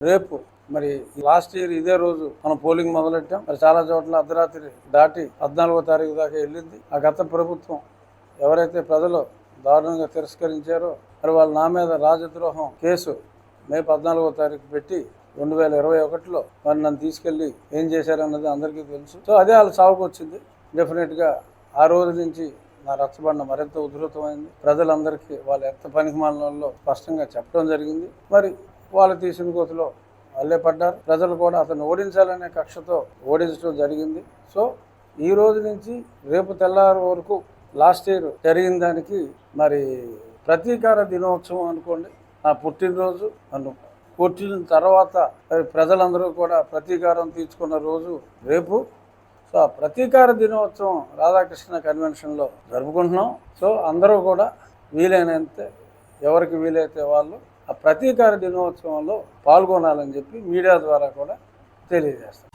రేపు మరి last year ఇదే రోజు మనం పోలింగ్ మొదలెట్టాం. మరి చాలా చోట్ల అర్ధరాత్రి దాటి 14వ తారీఖు దాకా వెళ్ళింది. ఆ గత ప్రభుత్వం ఎవరైతే ప్రజలు దారుణంగా తిరస్కరించారో మరి వాళ్ళు నా మీద రాజద్రోహం కేసు మే 14వ తారీఖు పెట్టి 2021లో మరి నన్ను తీసుకెళ్లి ఏం చేశారన్నది అందరికీ తెలుసు. సో అదే వాళ్ళ సాగుకు వచ్చింది. డెఫినెట్గా ఆ రోజు నుంచి నా రచ్చబండ మరింత ఉధృతమైంది. ప్రజలందరికీ వాళ్ళ ఎంత పనికిమాలలో స్పష్టంగా చెప్పడం జరిగింది. మరి వాళ్ళు తీసిన కోతిలో వాళ్ళే పడ్డారు. ప్రజలు కూడా అతను ఓడించాలనే కక్షతో ఓడించడం జరిగింది. సో ఈ రోజు నుంచి రేపు తెల్లారి వరకు లాస్ట్ ఇయర్ జరిగిన దానికి మరి ప్రతీకార దినోత్సవం అనుకోండి. నా పుట్టినరోజు, నన్ను కొట్టిన తర్వాత ప్రజలందరూ కూడా ప్రతీకారం తీర్చుకున్న రోజు రేపు. సో ఆ ప్రతీకార దినోత్సవం రాధాకృష్ణ కన్వెన్షన్లో జరుపుకుంటున్నాం. సో అందరూ కూడా వీలైనంత ఎవరికి వీలైతే వాళ్ళు ఆ ప్రతీకార దినోత్సవంలో పాల్గొనాలని చెప్పి మీడియా ద్వారా కూడా తెలియజేస్తాం.